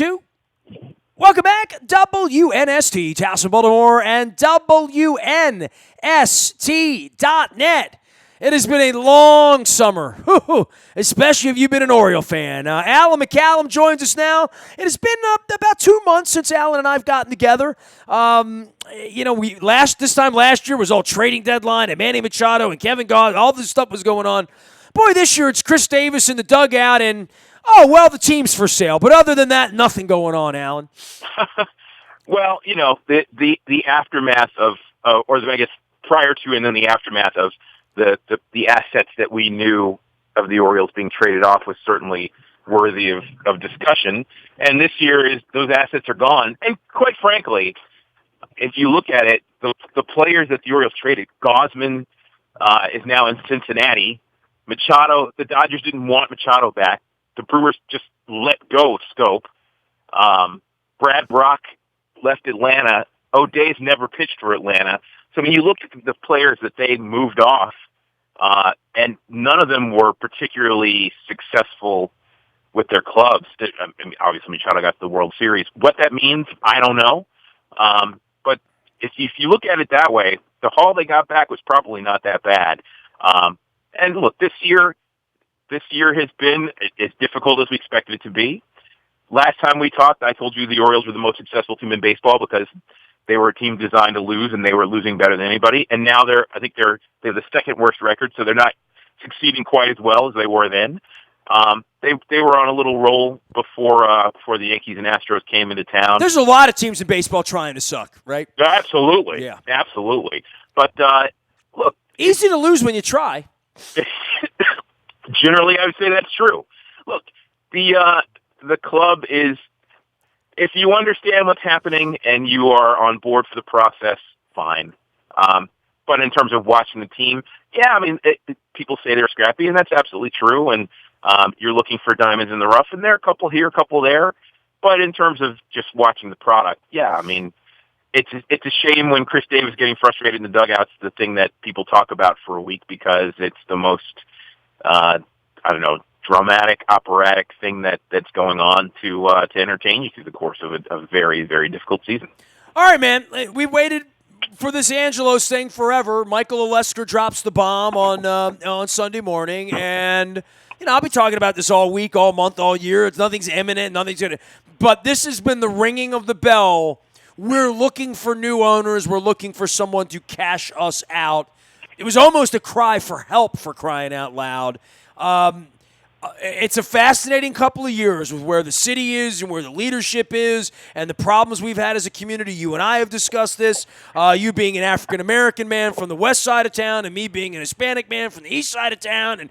2. Welcome back, WNST, Towson, Baltimore, and WNST.net. It has been a long summer, especially if you've been an Oriole fan. Alan McCallum joins us now. It has been about 2 months since Alan and I have gotten together. This time last year was all trading deadline and Manny Machado and Kevin Gausman. All this stuff was going on. Boy, this year it's Chris Davis in the dugout and, the team's for sale. But other than that, nothing going on, Alan. Well, the aftermath of, prior to and then the aftermath of the assets that we knew of the Orioles being traded off was certainly worthy of discussion. And this year those assets are gone. And quite frankly, if you look at it, the players that the Orioles traded, Gausman is now in Cincinnati. Machado, the Dodgers didn't want Machado back. The Brewers just let go of Scope. Brad Brock left Atlanta. O'Day's never pitched for Atlanta. So, you look at the players that they moved off, and none of them were particularly successful with their clubs. Obviously, Machado got the World Series. What that means, I don't know. But if you look at it that way, the haul they got back was probably not that bad. And look, this year has been as difficult as we expected it to be. Last time we talked, I told you the Orioles were the most successful team in baseball because they were a team designed to lose, and they were losing better than anybody. And now they have the second worst record, so they're not succeeding quite as well as they were then. They were on a little roll before the Yankees and Astros came into town. There's a lot of teams in baseball trying to suck, right? Absolutely, yeah, absolutely. But look, easy to lose when you try. Generally, I would say that's true. Look, the club is. If you understand what's happening and you are on board for the process, fine. But in terms of watching the team, people say they're scrappy, and that's absolutely true. And you're looking for diamonds in the rough, and there are a couple here, a couple there. But in terms of just watching the product, it's a shame when Chris Davis getting frustrated in the dugout's the thing that people talk about for a week because it's the most, dramatic, operatic thing that's going on to entertain you through the course of a very, very difficult season. All right, man. We waited for this Angelos thing forever. Michael Olesker drops the bomb on Sunday morning, and I'll be talking about this all week, all month, all year. Nothing's imminent. Nothing's gonna. But this has been the ringing of the bell. We're looking for new owners. We're looking for someone to cash us out. It was almost a cry for help, for crying out loud. It's a fascinating couple of years with where the city is and where the leadership is and the problems we've had as a community. You and I have discussed this, you being an African-American man from the west side of town and me being an Hispanic man from the east side of town and,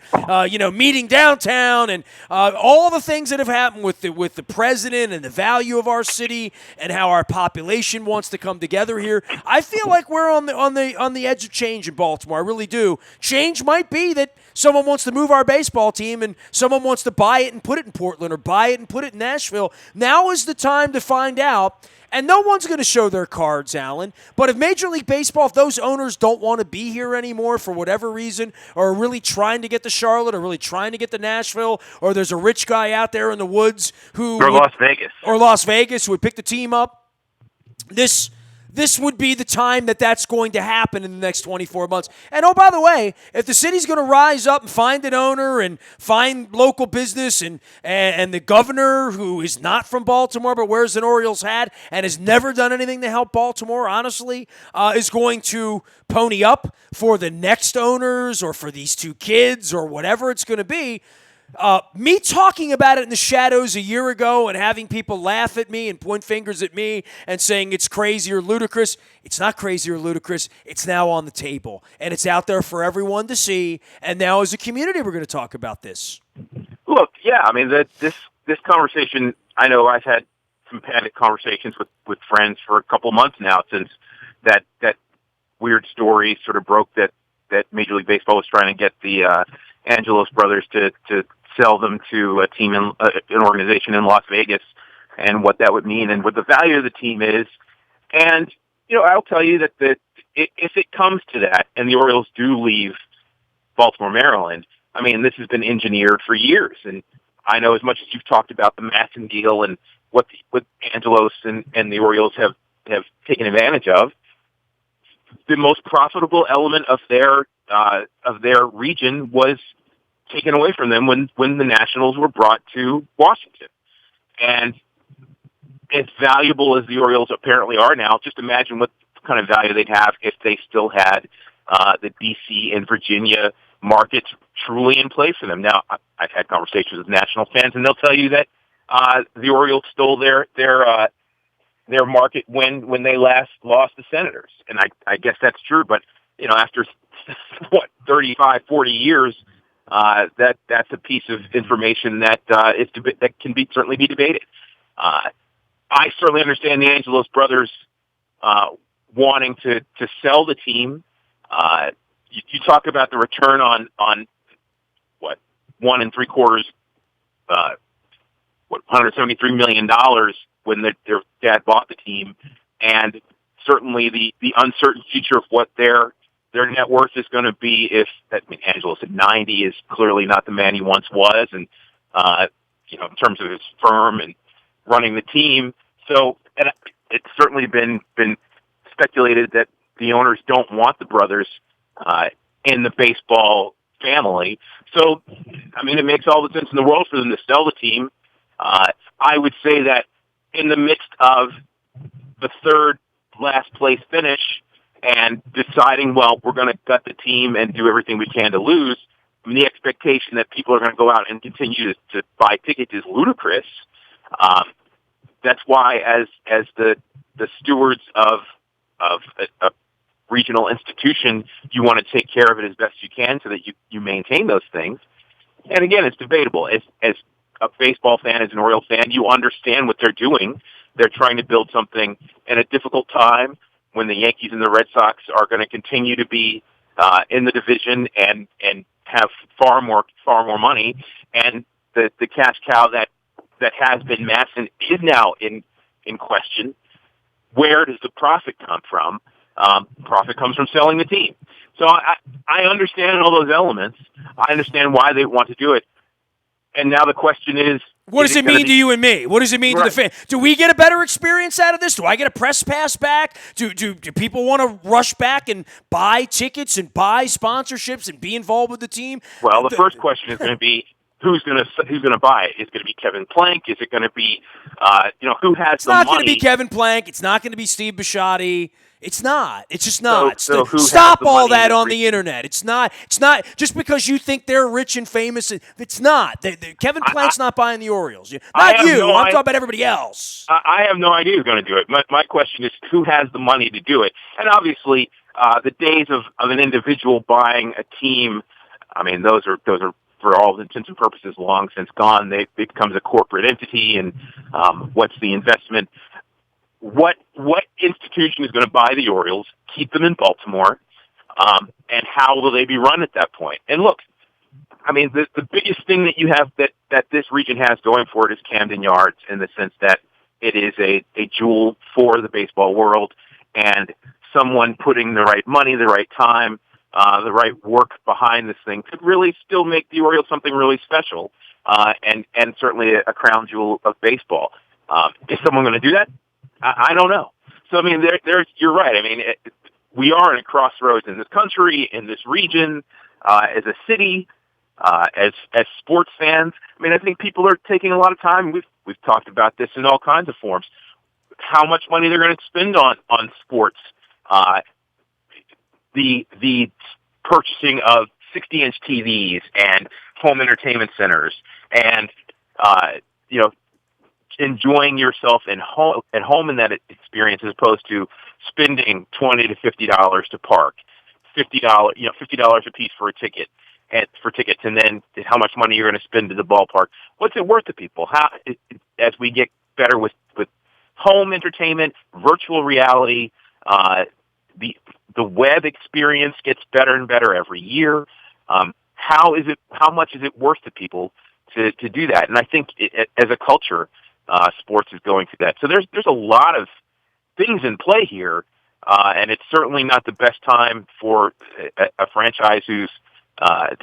meeting downtown and all the things that have happened with the president and the value of our city and how our population wants to come together here. I feel like we're on the edge of change in Baltimore. I really do. Change might be that someone wants to move our baseball team and someone wants to buy it and put it in Portland or buy it and put it in Nashville. Now is the time to find out. And no one's going to show their cards, Alan. But if Major League Baseball, if those owners don't want to be here anymore for whatever reason, or are really trying to get to Charlotte, or really trying to get to Nashville, or there's a rich guy out there in the woods Las Vegas. Or Las Vegas who would pick the team up, this would be the time that's going to happen in the next 24 months. And, oh, by the way, if the city's going to rise up and find an owner and find local business and the governor, who is not from Baltimore but wears an Orioles hat and has never done anything to help Baltimore, honestly, is going to pony up for the next owners or for these two kids or whatever it's going to be, me talking about it in the shadows a year ago and having people laugh at me and point fingers at me and saying it's crazy or ludicrous, it's not crazy or ludicrous. It's now on the table, and it's out there for everyone to see. And now as a community, we're going to talk about this. Look, this conversation, I know I've had some panic conversations with friends for a couple months now since that weird story sort of broke that Major League Baseball was trying to get the Angelos brothers to sell them to a team in an organization in Las Vegas and what that would mean and what the value of the team is. And, I'll tell you that if it comes to that and the Orioles do leave Baltimore, Maryland, this has been engineered for years. And I know as much as you've talked about the Matson deal and what Angelos and the Orioles have taken advantage of. The most profitable element of their region was taken away from them when the Nationals were brought to Washington. And as valuable as the Orioles apparently are now, just imagine what kind of value they'd have if they still had the D.C. and Virginia markets truly in play for them. Now, I've had conversations with National fans, and they'll tell you that the Orioles stole their market when they last lost the Senators, and I guess that's true. But after 35, 40 years, that's a piece of information that that can certainly be debated. I certainly understand the Angelos brothers wanting to sell the team. You talk about the return on what, 1 3/4, $173 million when their dad bought the team, and certainly the uncertain future of what their net worth is going to be. Angelos at 90 is clearly not the man he once was, and in terms of his firm and running the team. So, and it's certainly been speculated that the owners don't want the brothers in the baseball family. So, it makes all the sense in the world for them to sell the team. I would say that in the midst of the third last place finish and deciding, well, we're going to gut the team and do everything we can to lose, the expectation that people are going to go out and continue to buy tickets is ludicrous. That's why, as the stewards of a regional institution, you want to take care of it as best you can so that you maintain those things. And again, it's debatable. As a baseball fan, as an Orioles fan, you understand what they're doing. They're trying to build something in a difficult time when the Yankees and the Red Sox are going to continue to be in the division and have far more money. And the cash cow that has been Matson is now in question. Where does the profit come from? Profit comes from selling the team. So I understand all those elements. I understand why they want to do it. And now the question is, what does it mean to you and me? What does it mean to the fan? Do we get a better experience out of this? Do I get a press pass back? Do people want to rush back and buy tickets and buy sponsorships and be involved with the team? Well, the first question is going to be, who's going to buy it? Is it going to be Kevin Plank? Is it going to be who has the money? It's not going to be Kevin Plank. It's not going to be Steve Bisciotti. It's not. It's just not. So stop all that on the internet. It's not. It's not just because you think they're rich and famous. It's not. Kevin Plank's not buying the Orioles. Not you. I'm talking about everybody else. I have no idea who's going to do it. My question is, who has the money to do it? And obviously, the days of an individual buying a team, those are for all intents and purposes long since gone. It becomes a corporate entity, and what's the investment? What institution is going to buy the Orioles, keep them in Baltimore, and how will they be run at that point? And look, the biggest thing that you have that this region has going for it is Camden Yards, in the sense that it is a jewel for the baseball world, and someone putting the right money, the right time, the right work behind this thing could really still make the Orioles something really special, and certainly a crown jewel of baseball. Is someone going to do that? I don't know. So, you're right. We are in a crossroads in this country, in this region, as a city, as sports fans. I think people are taking a lot of time. We've talked about this in all kinds of forms. How much money they're going to spend on sports. The purchasing of 60-inch TVs and home entertainment centers, and enjoying yourself at home in that experience, as opposed to spending $20 to $50 to park, $50 a piece for tickets, and then how much money you're going to spend to the ballpark. What's it worth to people? As we get better with home entertainment, virtual reality, the web experience gets better and better every year. How much is it worth to people to do that? And I think as a culture, sports is going through that. So there's a lot of things in play here, and it's certainly not the best time for a franchise whose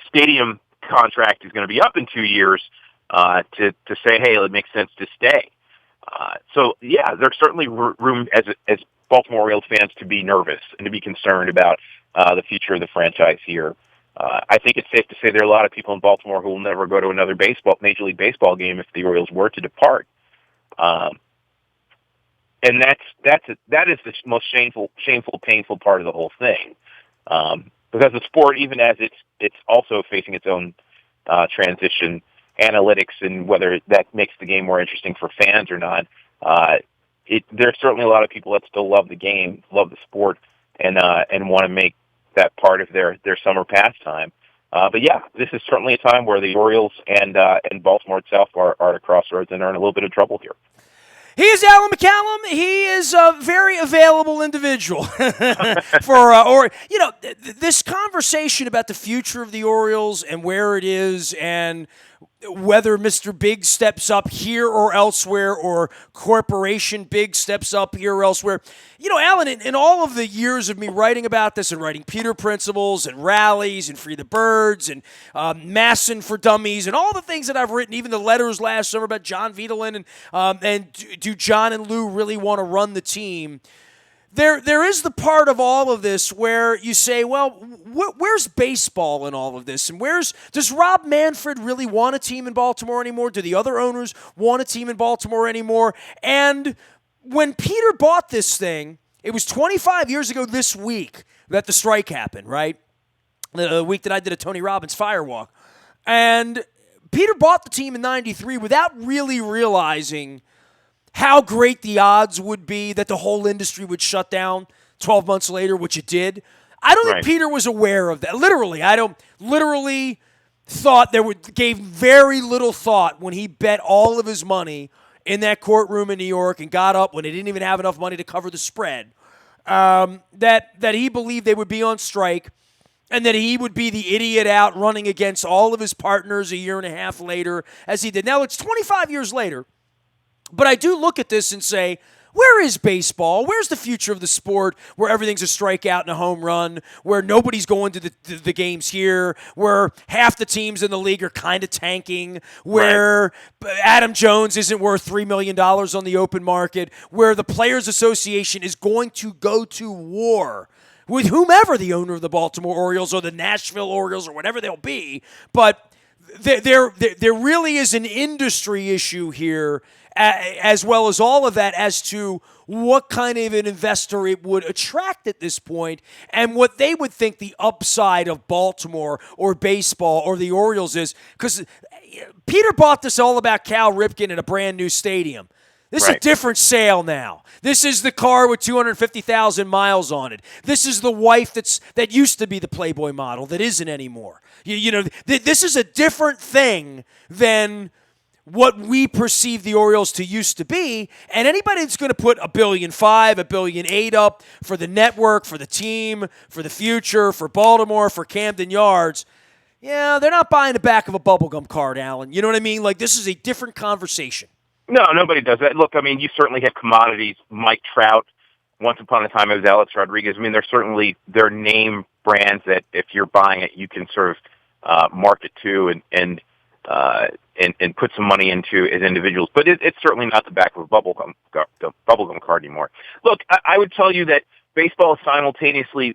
stadium contract is going to be up in 2 years to say, hey, it makes sense to stay. So yeah, there's certainly room as Baltimore Orioles fans to be nervous and to be concerned about the future of the franchise here. I think it's safe to say there are a lot of people in Baltimore who will never go to another Major League Baseball game if the Orioles were to depart. And that is the most shameful, painful part of the whole thing. Because the sport, even as it's also facing its own transition, analytics, and whether that makes the game more interesting for fans or not, there's certainly a lot of people that still love the game, love the sport, and want to make that part of their summer pastime. But yeah, this is certainly a time where the Orioles and Baltimore itself are at a crossroads and are in a little bit of trouble here. He is Alan McCallum. He is a very available individual for this conversation about the future of the Orioles and where it is and whether Mr. Big steps up here or elsewhere or Corporation Big steps up here or elsewhere. You know, Alan, in all of the years of me writing about this and writing Peter Principles and Rallies and Free the Birds and Masson for Dummies and all the things that I've written, even the letters last summer about John Vitelin and do John and Lou really want to run the team? There is the part of all of this where you say, well, where's baseball in all of this? And does Rob Manfred really want a team in Baltimore anymore? Do the other owners want a team in Baltimore anymore? And when Peter bought this thing, it was 25 years ago this week that the strike happened, right? The week that I did a Tony Robbins firewalk. And Peter bought the team in 93 without really realizing how great the odds would be that the whole industry would shut down 12 months later, which it did. I don't think Peter was aware of that. Literally thought gave very little thought when he bet all of his money in that courtroom in New York and got up when he didn't even have enough money to cover the spread, that he believed they would be on strike and that he would be the idiot out running against all of his partners a year and a half later as he did. Now, it's 25 years later. But I do look at this and say, where is baseball? Where's the future of the sport where everything's a strikeout and a home run, where nobody's going to the games here, where half the teams in the league are kind of tanking, where Adam Jones isn't worth $3 million on the open market, where the Players Association is going to go to war with whomever the owner of the Baltimore Orioles or the Nashville Orioles or whatever they'll be. But there really is an industry issue here, as well as all of that, as to what kind of an investor it would attract at this point and what they would think the upside of Baltimore or baseball or the Orioles is. Because Peter bought this all about Cal Ripken in a brand new stadium. This is a different sale now. This is the car with 250,000 miles on it. This is the wife that used to be the Playboy model that isn't anymore. This is a different thing than what we perceive the Orioles to used to be, and anybody that's going to put $1.5 billion, $1.8 billion up for the network, for the team, for the future, for Baltimore, for Camden Yards, they're not buying the back of a bubblegum card, Alan. You know what I mean? Like, this is a different conversation. No, nobody does that. Look, I mean, you certainly have commodities. Mike Trout, once upon a time it was Alex Rodriguez. I mean, they're name brands that if you're buying it, you can sort of market to and put some money into as individuals. But it's certainly not the back of a bubblegum card anymore. Look, I would tell you that baseball is simultaneously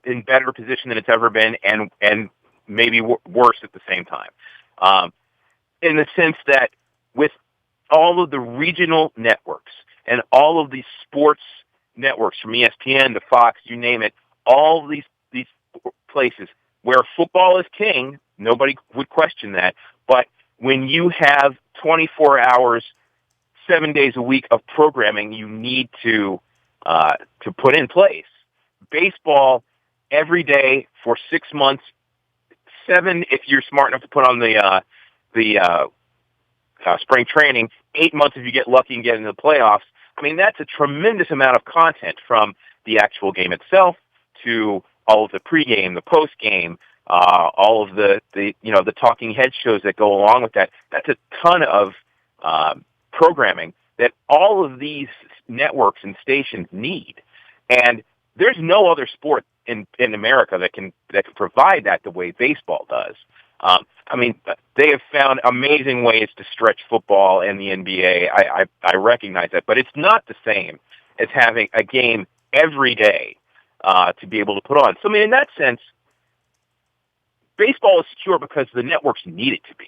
in better position than it's ever been, and maybe worse at the same time. In the sense that with all of the regional networks and all of these sports networks, from ESPN to Fox, you name it, all of these places where football is king, nobody would question that. But when you have 24 hours, 7 days a week of programming, you need to put in place. Baseball every day for 6 months, 7 if you're smart enough to put on the spring training, 8 months if you get lucky and get into the playoffs. I mean, that's a tremendous amount of content, from the actual game itself to all of the pregame, the postgame, all of the talking head shows that go along with that. That's a ton of programming that all of these networks and stations need. And there's no other sport in America that can provide that the way baseball does. I mean, they have found amazing ways to stretch football in the NBA. I recognize that, but it's not the same as having a game every day to be able to put on. So, I mean, in that sense, baseball is secure because the networks need it to be.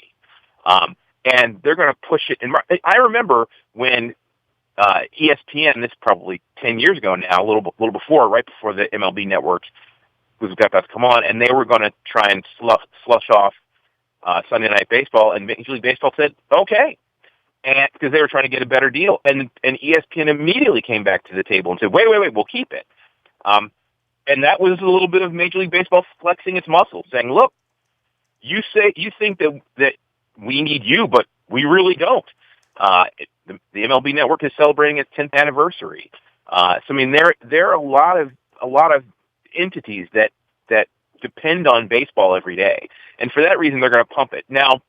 And they're going to push it. And I remember when ESPN, this is probably 10 years ago now, a little before, right before the MLB networks was about to come on, and they were going to try and slush off Sunday Night Baseball, and Major League Baseball said, okay, and because they were trying to get a better deal. And ESPN immediately came back to the table and said, wait, we'll keep it. And that was a little bit of Major League Baseball flexing its muscles, saying, look, you think that we need you, but we really don't. The MLB Network is celebrating its 10th anniversary. So I mean, there are a lot of entities that depend on baseball every day, and for that reason, they're going to pump it. Now,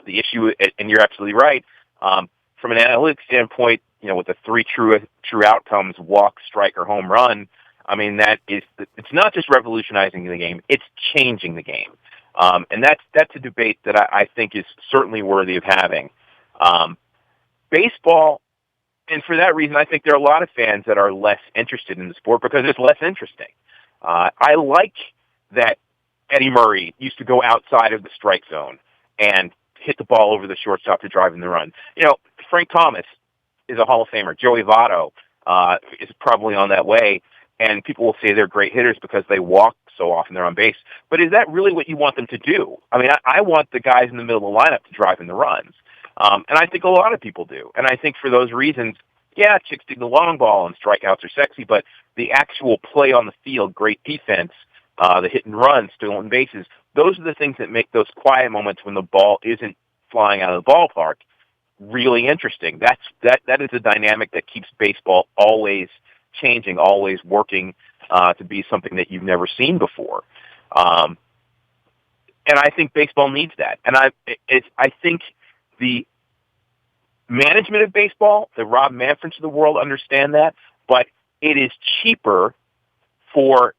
the issue, and you're absolutely right, from an analytics standpoint, with the three true outcomes: walk, strike, or home run. I mean, it's not just revolutionizing the game; it's changing the game, and that's a debate that I think is certainly worthy of having. Baseball, and for that reason, I think there are a lot of fans that are less interested in the sport because it's less interesting. I like that Eddie Murray used to go outside of the strike zone and hit the ball over the shortstop to drive in the run. Frank Thomas is a Hall of Famer. Joey Votto is probably on that way, and people will say they're great hitters because they walk so often they're on base. But is that really what you want them to do? I mean, I want the guys in the middle of the lineup to drive in the runs. And I think a lot of people do. And I think for those reasons, yeah, chicks dig the long ball and strikeouts are sexy, but the actual play on the field, great defense, the hit and run, stolen bases, those are the things that make those quiet moments when the ball isn't flying out of the ballpark really interesting. That is a dynamic that keeps baseball always changing, always working to be something that you've never seen before. And I think baseball needs that. And I think the management of baseball, the Rob Manfreds of the world, understand that, but it is cheaper for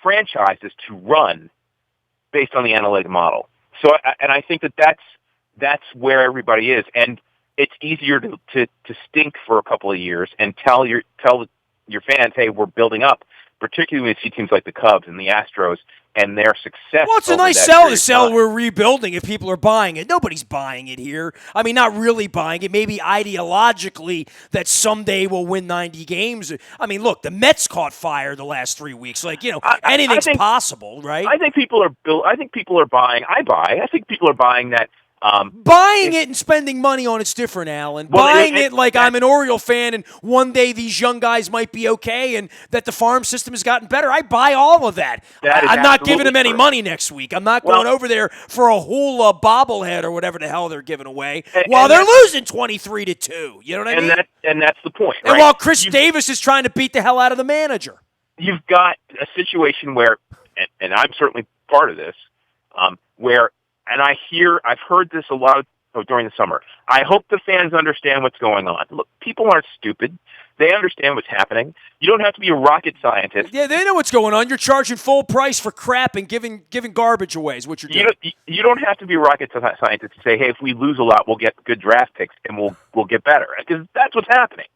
franchises to run based on the analytic model. So, and I think that's where everybody is, and it's easier to stink for a couple of years and tell your fans, hey, we're building up, particularly when you see teams like the Cubs and the Astros and their success. Well, it's a nice sell to sell we're rebuilding if people are buying it. Nobody's buying it here. I mean, not really buying it. Maybe ideologically that someday we'll win 90 games. I mean, look, the Mets caught fire the last 3 weeks. Like, anything's possible, right? I think people are buying. I think people are buying that. Buying it and spending money on it's different, Alan. Well, buying it like I'm an Oriole fan and one day these young guys might be okay and that the farm system has gotten better. I buy all of that. I'm not giving them any money next week. I'm not going over there for a whole bobblehead or whatever the hell they're giving away while they're losing 23-2. You know what I mean? And that's the point. And while Chris Davis is trying to beat the hell out of the manager. You've got a situation where, and I'm certainly part of this, where and I've heard this a lot during the summer. I hope the fans understand what's going on. Look, people aren't stupid. They understand what's happening. You don't have to be a rocket scientist. Yeah, they know what's going on. You're charging full price for crap and giving garbage away is what you're doing. You don't have to be a rocket scientist to say, hey, if we lose a lot, we'll get good draft picks and we'll get better. Because that's what's happening.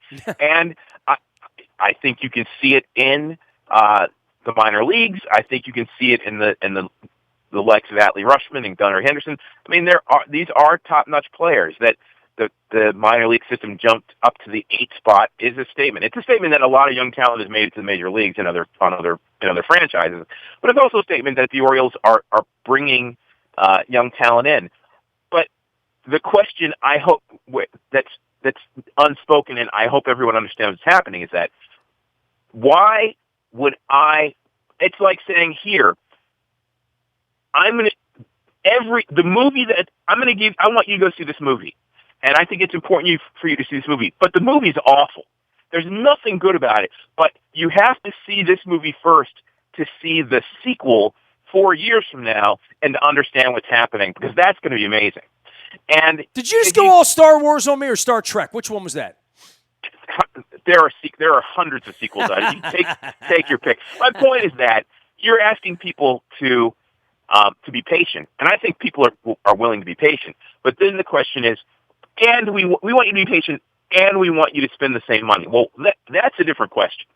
And I think you can see it in the minor leagues. I think you can see it in the likes of Adley Rutschman and Gunnar Henderson. I mean, these are top-notch players. That the minor league system jumped up to the 8th spot is a statement. It's a statement that a lot of young talent has made it to the major leagues and other franchises. But it's also a statement that the Orioles are bringing young talent in. But the question I hope that's unspoken, and I hope everyone understands what's happening, is that why would I? It's like saying here, I want you to go see this movie. And I think it's important for you to see this movie. But the movie's awful. There's nothing good about it. But you have to see this movie first to see the sequel 4 years from now and to understand what's happening, because that's going to be amazing. And did you just go all Star Wars on me or Star Trek? Which one was that? There are hundreds of sequels out. You take your pick. My point is that you're asking people to to be patient. And I think people are willing to be patient. But then the question is, and we want you to be patient, and we want you to spend the same money. Well, that's a different question,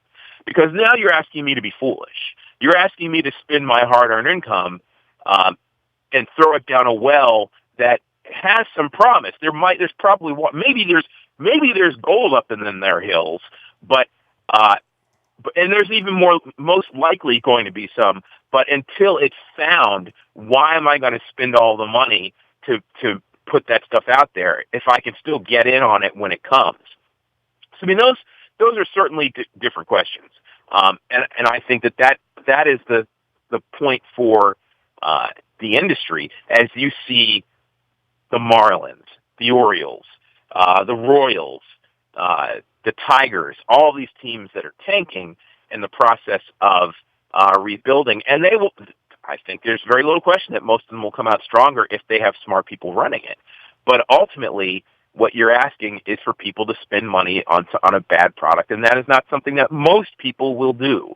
because now you're asking me to be foolish. You're asking me to spend my hard-earned income and throw it down a well that has some promise. There's probably maybe there's gold up in their hills, but and there's even more, most likely going to be some. But until it's found, why am I going to spend all the money to put that stuff out there if I can still get in on it when it comes? So I mean, those are certainly different questions, and I think that is the point for the industry, as you see the Marlins, the Orioles, the Royals, the Tigers, all these teams that are tanking in the process of rebuilding, and they will. I think there's very little question that most of them will come out stronger if they have smart people running it. But ultimately, what you're asking is for people to spend money on a bad product, and that is not something that most people will do.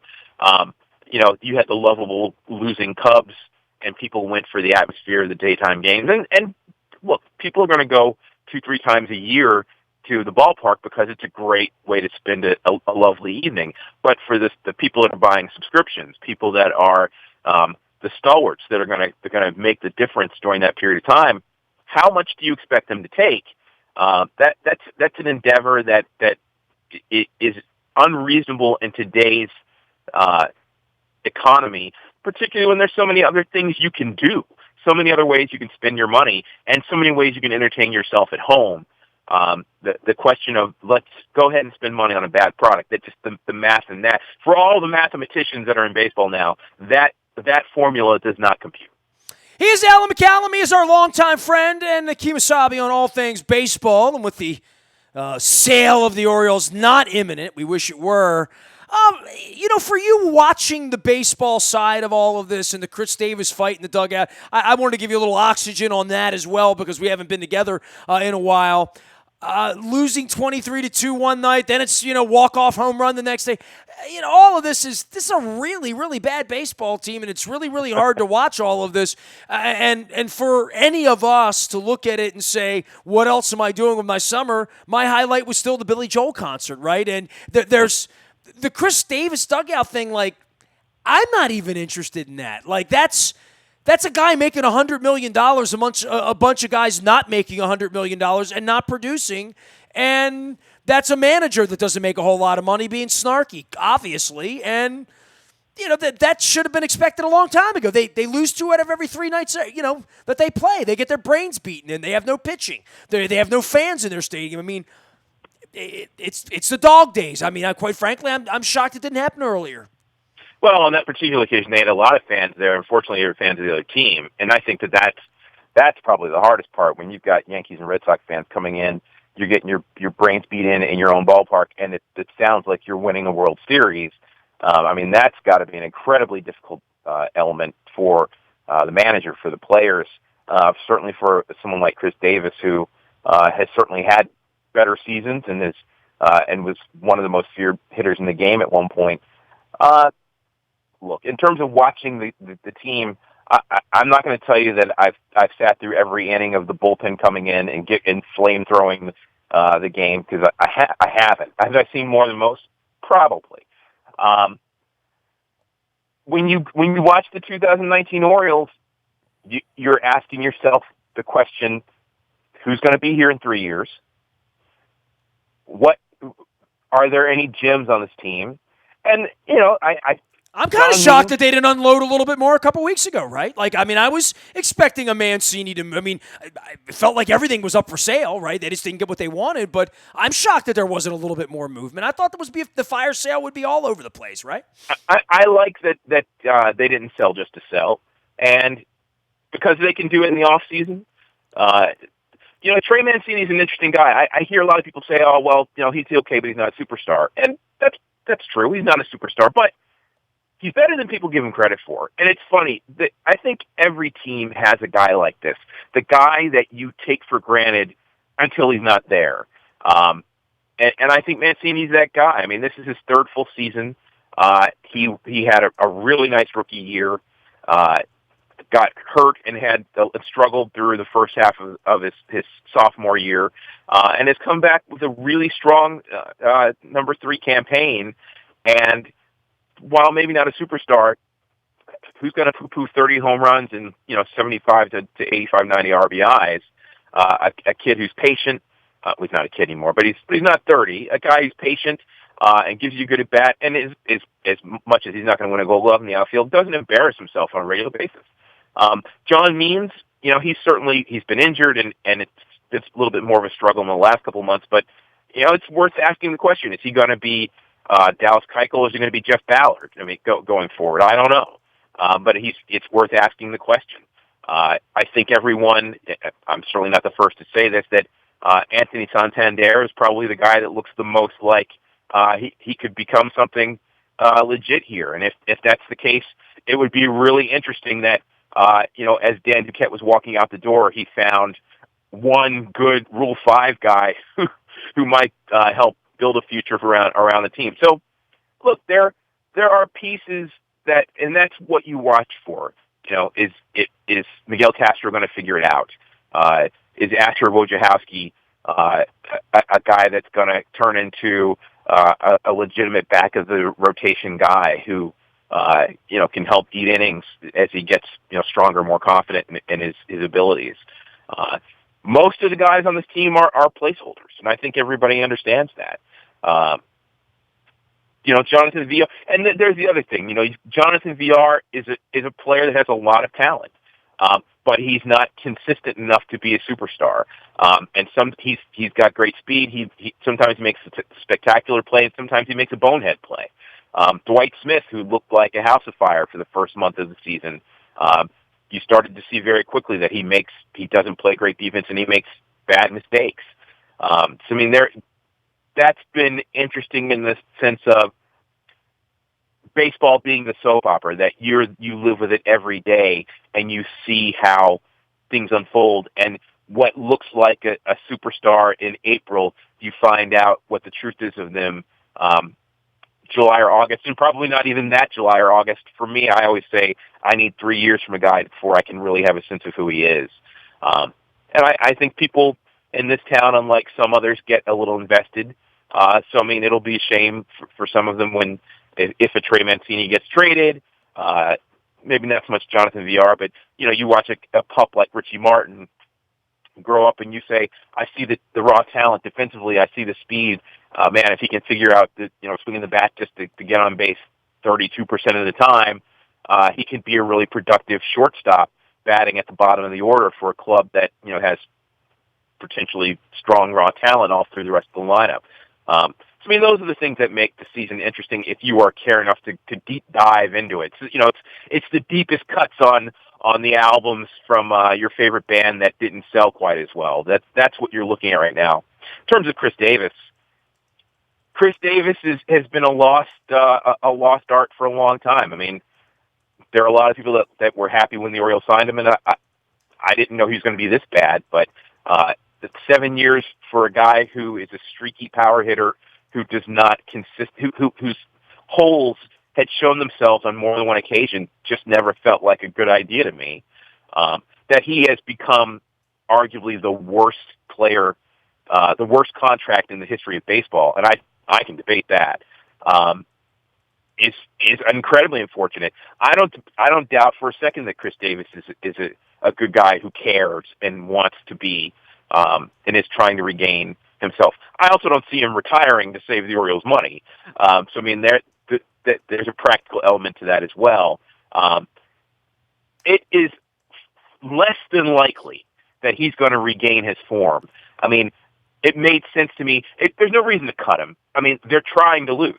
You had the lovable losing Cubs, and people went for the atmosphere of the daytime games. And look, people are going to go 2-3 times a year to the ballpark because it's a great way to spend a lovely evening. But for the people that are buying subscriptions, people that are the stalwarts that are going to make the difference during that period of time, how much do you expect them to take? That's an endeavor that is unreasonable in today's economy, particularly when there's so many other things you can do, so many other ways you can spend your money, and so many ways you can entertain yourself at home. The question of let's go ahead and spend money on a bad product, that just the math and that, for all the mathematicians that are in baseball now, that formula does not compute. He is Alan McCallum. He is our longtime friend and the Kemosabe on all things baseball. And with the sale of the Orioles not imminent, we wish it were. For you watching the baseball side of all of this and the Chris Davis fight in the dugout, I wanted to give you a little oxygen on that as well because we haven't been together in a while. Losing 23-2 one night, then it's walk-off home run the next day. All of this is a really, really bad baseball team, and it's really, really hard to watch all of this. And for any of us to look at it and say, what else am I doing with my summer? My highlight was still the Billy Joel concert, right? And there's the Chris Davis dugout thing. Like, I'm not even interested in that. Like, that's a guy making $100 million amongst a bunch of guys not making $100 million and not producing. And that's a manager that doesn't make a whole lot of money being snarky, obviously. And, that should have been expected a long time ago. They lose 2 out of every 3 nights, that they play. They get their brains beaten, and they have no pitching. They have no fans in their stadium. I mean, it's the dog days. I mean, quite frankly, I'm shocked it didn't happen earlier. Well, on that particular occasion, they had a lot of fans there. Unfortunately, they were fans of the other team, and I think that's probably the hardest part. When you've got Yankees and Red Sox fans coming in, you're getting your brains beat in your own ballpark, and it sounds like you're winning a World Series. I mean, that's got to be an incredibly difficult element for the manager, for the players, certainly for someone like Chris Davis, who has certainly had better seasons and was one of the most feared hitters in the game at one point. Look, in terms of watching the team, I'm not going to tell you that I've sat through every inning of the bullpen coming in and flame throwing the game, because I haven't. Have I seen more than most? Probably. When you watch the 2019 Orioles, you're asking yourself the question: who's going to be here in 3 years? What are there any gems on this team? And I'm kind of shocked that they didn't unload a little bit more a couple weeks ago, right? Like, I mean, I was expecting a Mancini to. I mean, it felt like everything was up for sale, right? They just didn't get what they wanted, but I'm shocked that there wasn't a little bit more movement. I thought the fire sale would be all over the place, right? I like that they didn't sell just to sell, and because they can do it in the off season. Trey Mancini is an interesting guy. I hear a lot of people say, "Oh, well, he's okay, but he's not a superstar," and that's true. He's not a superstar, but he's better than people give him credit for. And it's funny that I think every team has a guy like this, the guy that you take for granted until he's not there. And I think Mancini's that guy. I mean, this is his 3rd full season. He had a really nice rookie year. got hurt and had struggled through the first half of his sophomore year, and has come back with a really strong number 3 campaign. And while maybe not a superstar, who's going to poo-poo 30 home runs and 75 to 85, 90 RBIs? A kid who's patient. Well, he's not a kid anymore, but he's not 30. A guy who's patient and gives you good at bat, and is as much as he's not going to win a Gold Glove in the outfield, doesn't embarrass himself on a regular basis. John Means, he's been injured, and it's a little bit more of a struggle in the last couple of months, but it's worth asking the question: is he going to be Dallas Keuchel, or is he going to be Jeff Ballard? I mean, going forward, I don't know, but it's worth asking the question. I think everyone, I'm certainly not the first to say this, that Anthony Santander is probably the guy that looks the most like he could become something legit here. And if that's the case, it would be really interesting that, as Dan Duquette was walking out the door, he found one good Rule 5 guy who might help build a future around the team. So, look, there are pieces that, and that's what you watch for. Is Miguel Castro going to figure it out? Is Asher Wojciechowski a guy that's going to turn into a legitimate back of the rotation guy who can help eat innings as he gets stronger, more confident in his abilities? Most of the guys on this team are placeholders, and I think everybody understands that. Jonathan Villar, and there's the other thing. Jonathan Villar is a player that has a lot of talent, but he's not consistent enough to be a superstar. And he's got great speed. He sometimes makes a spectacular play, and sometimes he makes a bonehead play. Dwight Smith, who looked like a house of fire for the first month of the season, you started to see very quickly that he doesn't play great defense, and he makes bad mistakes. That's been interesting in the sense of baseball being the soap opera, that you live with it every day and you see how things unfold. And what looks like a superstar in April, you find out what the truth is of them July or August, and probably not even that July or August. For me, I always say I need 3 years from a guy before I can really have a sense of who he is. And I think people in this town, unlike some others, get a little invested. It'll be a shame for some of them if a Trey Mancini gets traded. Maybe not so much Jonathan Villar, but you watch a pup like Richie Martin grow up, and you say, I see the raw talent defensively. I see the speed. If he can figure out swinging the bat just to get on base 32% of the time, he can be a really productive shortstop batting at the bottom of the order for a club that has potentially strong raw talent all through the rest of the lineup. Those are the things that make the season interesting if you care enough to deep dive into it. So, it's the deepest cuts on the albums from your favorite band that didn't sell quite as well. That's what you're looking at right now. In terms of Chris Davis has been a lost art for a long time. I mean, there are a lot of people that were happy when the Orioles signed him, and I didn't know he was going to be this bad, but the 7 years for a guy who is a streaky power hitter, who does not whose holes had shown themselves on more than one occasion, just never felt like a good idea to me. That he has become arguably the worst player, the worst contract in the history of baseball, and I can debate that. Is incredibly unfortunate. I don't doubt for a second that Chris Davis is a good guy who cares and wants to be and is trying to regain himself. I also don't see him retiring to save the Orioles money. There's a practical element to that as well. It is less than likely that he's going to regain his form. I mean, it made sense to me. There's no reason to cut him. I mean, they're trying to lose.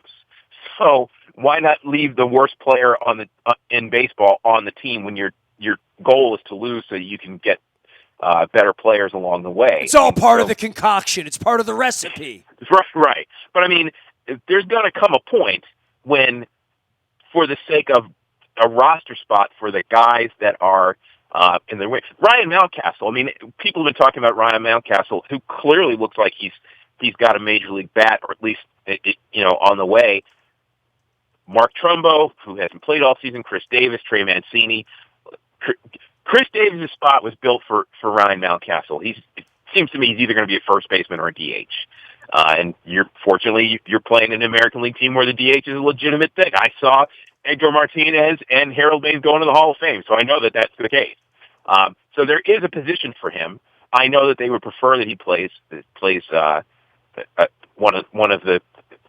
So why not leave the worst player in baseball on the team when your goal is to lose so you can get better players along the way? It's all part of the concoction. It's part of the recipe. Right. But I mean, there's going to come a point when, for the sake of a roster spot for the guys that are in the way, Ryan Mountcastle. I mean, people have been talking about Ryan Mountcastle, who clearly looks like he's got a major league bat, or at least on the way. Mark Trumbo, who hasn't played all season, Chris Davis, Trey Mancini. Chris Davis' spot was built for Ryan Mountcastle. It seems to me he's either going to be a first baseman or a DH. And fortunately you're playing an American League team where the DH is a legitimate thing. I saw Edgar Martinez and Harold Baines going to the Hall of Fame, so I know that that's the case. So there is a position for him. I know that they would prefer that he plays one of the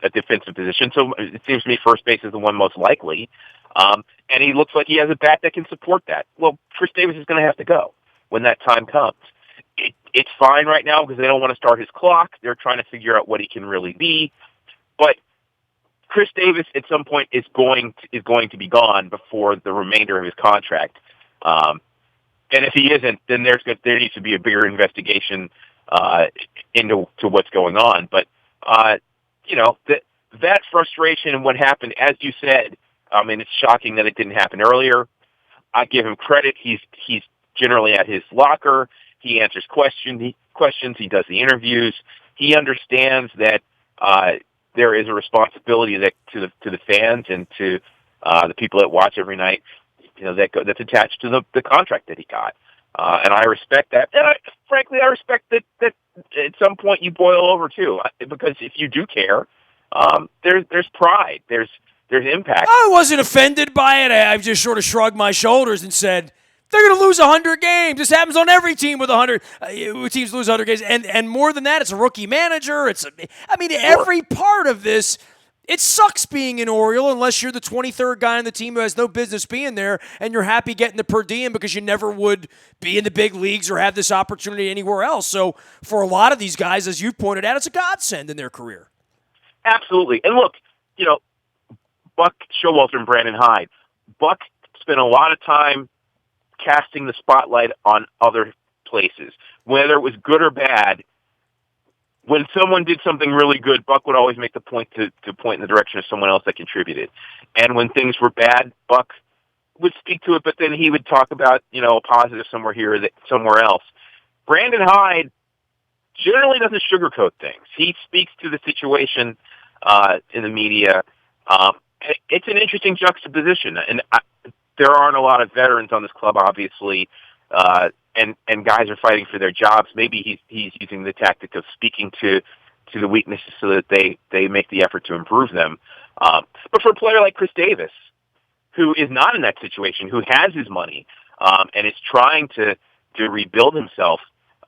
a defensive position. So it seems to me first base is the one most likely. And he looks like he has a bat that can support that. Well, Chris Davis is going to have to go when that time comes. It's fine right now because they don't want to start his clock. They're trying to figure out what he can really be. But Chris Davis at some point is going to be gone before the remainder of his contract. And if he isn't, then there needs to be a bigger investigation into what's going on. But that frustration and what happened, as you said, it's shocking that it didn't happen earlier. I give him credit. He's generally at his locker. He answers questions. He does the interviews. He understands that there is a responsibility to the fans and to the people that watch every night. That's attached to the contract that he got, and I respect that. And frankly, I respect that at some point you boil over too, because if you do care, there's pride, there's impact. I wasn't offended by it. I just sort of shrugged my shoulders and said, they're going to lose 100 games. This happens on every team with 100 teams lose 100 games. And more than that, it's a rookie manager. Every part of this, it sucks being an Oriole unless you're the 23rd guy on the team who has no business being there and you're happy getting the per diem because you never would be in the big leagues or have this opportunity anywhere else. So for a lot of these guys, as you've pointed out, it's a godsend in their career. Absolutely. And look, Buck Showalter and Brandon Hyde. Buck spent a lot of time casting the spotlight on other places, whether it was good or bad. When someone did something really good, Buck would always make the point to point in the direction of someone else that contributed. And when things were bad, Buck would speak to it, but then he would talk about, a positive somewhere here, somewhere else. Brandon Hyde generally doesn't sugarcoat things. He speaks to the situation in the media. It's an interesting juxtaposition, and there aren't a lot of veterans on this club, obviously, and guys are fighting for their jobs. Maybe he's using the tactic of speaking to the weaknesses so that they make the effort to improve them. But for a player like Chris Davis, who is not in that situation, who has his money and is trying to rebuild himself,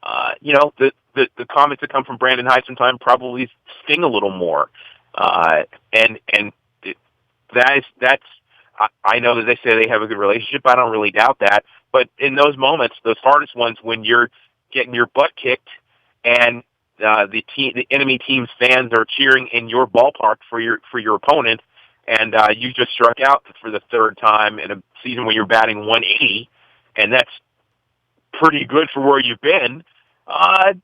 the comments that come from Brandon Hyde sometimes probably sting a little more, and that's. I know that they say they have a good relationship. I don't really doubt that. But in those moments, those hardest ones, when you're getting your butt kicked and the enemy team's fans are cheering in your ballpark for your opponent, and you just struck out for the third time in a season where you're batting 180, and that's pretty good for where you've been. That's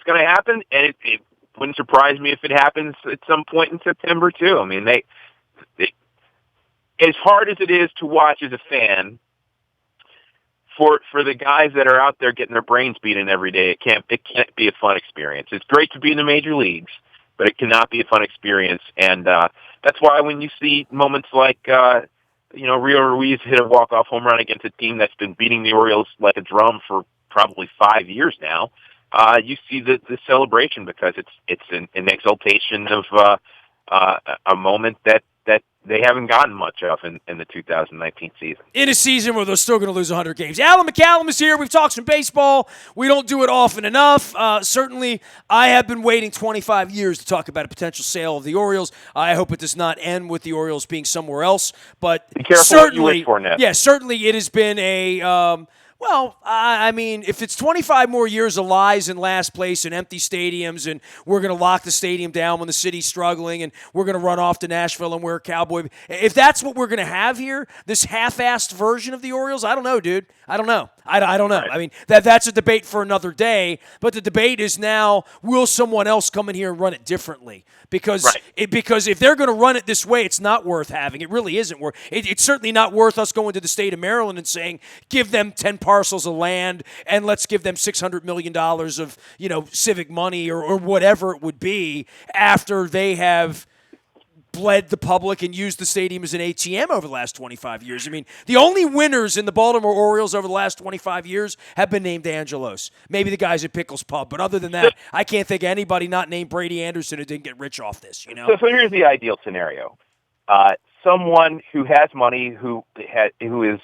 going to happen, and it wouldn't surprise me if it happens at some point in September too. They as hard as it is to watch as a fan, for the guys that are out there getting their brains beaten every day, it can't be a fun experience. It's great to be in the major leagues, but it cannot be a fun experience. And that's why when you see moments like Rio Ruiz hit a walk-off home run against a team that's been beating the Orioles like a drum for probably 5 years now, you see the celebration because it's an exaltation of a moment that they haven't gotten much of in the 2019 season. In a season where they're still going to lose 100 games. Alan McCallum is here. We've talked some baseball. We don't do it often enough. Certainly, I have been waiting 25 years to talk about a potential sale of the Orioles. I hope it does not end with the Orioles being somewhere else. But be careful certainly, what you wish for, Ned. Yeah, certainly it has been a... if it's 25 more years of lies and last place and empty stadiums, and we're going to lock the stadium down when the city's struggling, and we're going to run off to Nashville and wear a cowboy. If that's what we're going to have here, this half-assed version of the Orioles, I don't know, dude. I don't know. I don't know. Right. That's a debate for another day, but the debate is now, will someone else come in here and run it differently? Because if they're going to run it this way, it's not worth having. It really isn't worth. It's certainly not worth us going to the state of Maryland and saying, give them 10 parcels of land and let's give them $600 million of civic money or whatever it would be after they have bled the public and used the stadium as an ATM over the last 25 years. I mean, the only winners in the Baltimore Orioles over the last 25 years have been named Angelos. Maybe the guys at Pickles Pub, but other than that, I can't think of anybody not named Brady Anderson who didn't get rich off this, you know? So here's the ideal scenario. Someone who has money, who is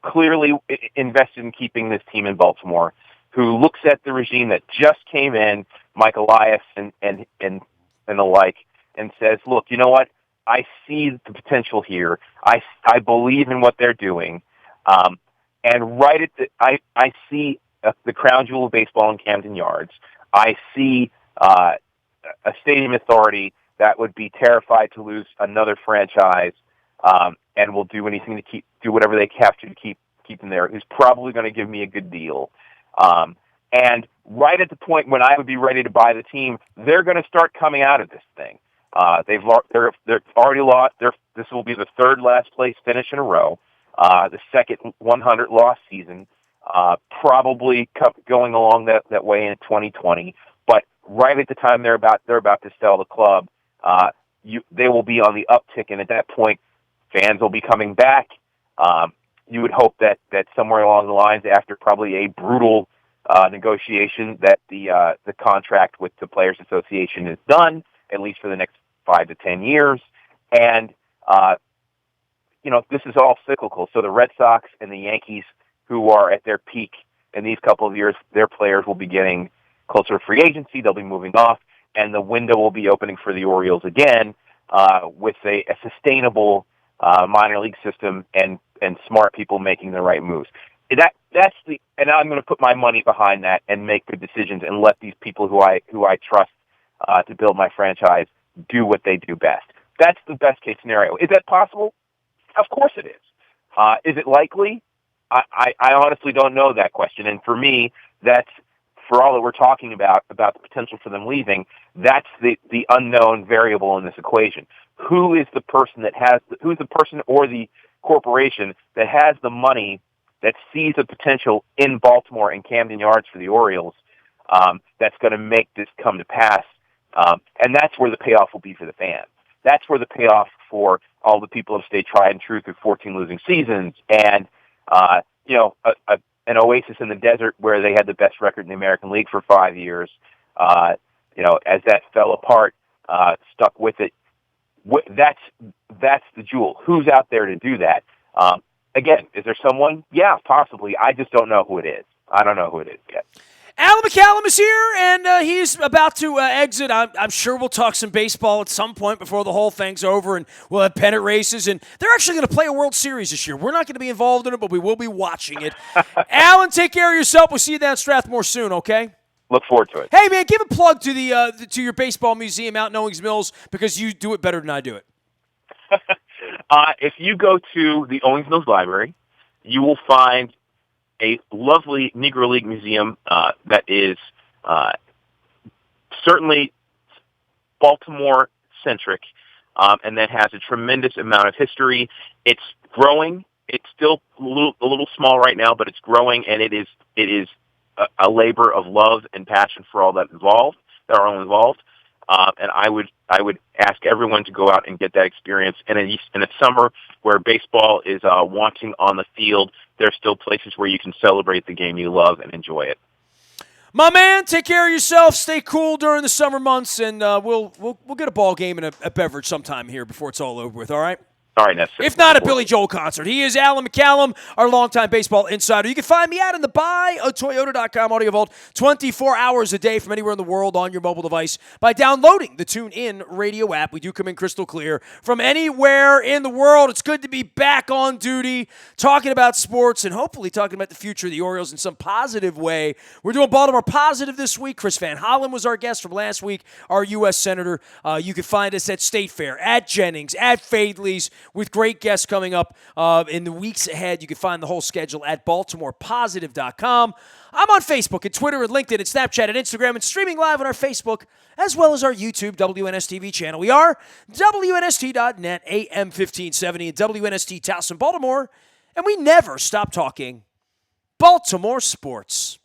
clearly invested in keeping this team in Baltimore, who looks at the regime that just came in, Mike Elias and the like, and says, look, you know what? I see the potential here. I believe in what they're doing. And right at I see the crown jewel of baseball in Camden Yards. I see a stadium authority that would be terrified to lose another franchise, and will do anything to do whatever they have to keep them there. Who's probably going to give me a good deal. And right at the point when I would be ready to buy the team, they're going to start coming out of this thing. They're already lost. This will be the third last place finish in a row. The second 100 loss season, probably going along that way in 2020. But right at the time they're about to sell the club, they will be on the uptick, and at that point, fans will be coming back. You would hope that somewhere along the lines, after probably a brutal negotiation, that the contract with the Players Association is done, at least for the next 5 to 10 years. And, this is all cyclical. So the Red Sox and the Yankees, who are at their peak in these couple of years, their players will be getting closer to free agency. They'll be moving off, and the window will be opening for the Orioles again with a sustainable minor league system and smart people making the right moves. And I'm going to put my money behind that and make good decisions and let these people who I trust to build my franchise do what they do best. That's the best case scenario. Is that possible? Of course it is. Is it likely? I honestly don't know that question. And for me, that's, for all that we're talking about the potential for them leaving, that's the unknown variable in this equation. Who is the person who's the person or the corporation that has the money, that sees the potential in Baltimore and Camden Yards for the Orioles, that's going to make this come to pass? And that's where the payoff will be for the fans. That's where the payoff for all the people who have stayed tried and true through 14 losing seasons, and an oasis in the desert where they had the best record in the American League for 5 years. As that fell apart, stuck with it. That's the jewel. Who's out there to do that? Again, is there someone? Yeah, possibly. I just don't know who it is. I don't know who it is yet. Alan McCallum is here, and he's about to exit. I'm sure we'll talk some baseball at some point before the whole thing's over, and we'll have pennant races. And they're actually going to play a World Series this year. We're not going to be involved in it, but we will be watching it. Alan, take care of yourself. We'll see you down at Strathmore soon, okay? Look forward to it. Hey, man, give a plug to to your baseball museum out in Owings Mills, because you do it better than I do it. If you go to the Owings Mills Library, you will find a lovely Negro League museum that is certainly Baltimore-centric, and that has a tremendous amount of history. It's growing. It's still a little small right now, but it's growing, and it is a labor of love and passion for all that are all involved. And I would ask everyone to go out and get that experience. And in a summer where baseball is wanting on the field, there's still places where you can celebrate the game you love and enjoy it. My man, take care of yourself. Stay cool during the summer months, and we'll get a ball game and a beverage sometime here before it's all over with. All right. All right, Nestor. If not a Billy Joel concert. He is Alan McCallum, our longtime baseball insider. You can find me out in the buyatoyota.com audio vault 24 hours a day from anywhere in the world on your mobile device by downloading the TuneIn radio app. We do come in crystal clear from anywhere in the world. It's good to be back on duty, talking about sports and hopefully talking about the future of the Orioles in some positive way. We're doing Baltimore Positive this week. Chris Van Hollen was our guest from last week, our U.S. Senator. You can find us at State Fair, at Jennings, at Fadley's, with great guests coming up in the weeks ahead. You can find the whole schedule at BaltimorePositive.com. I'm on Facebook and Twitter and LinkedIn and Snapchat and Instagram and streaming live on our Facebook as well as our YouTube WNSTV channel. We are WNST.net, AM 1570 and WNST Towson, Baltimore, and we never stop talking Baltimore sports.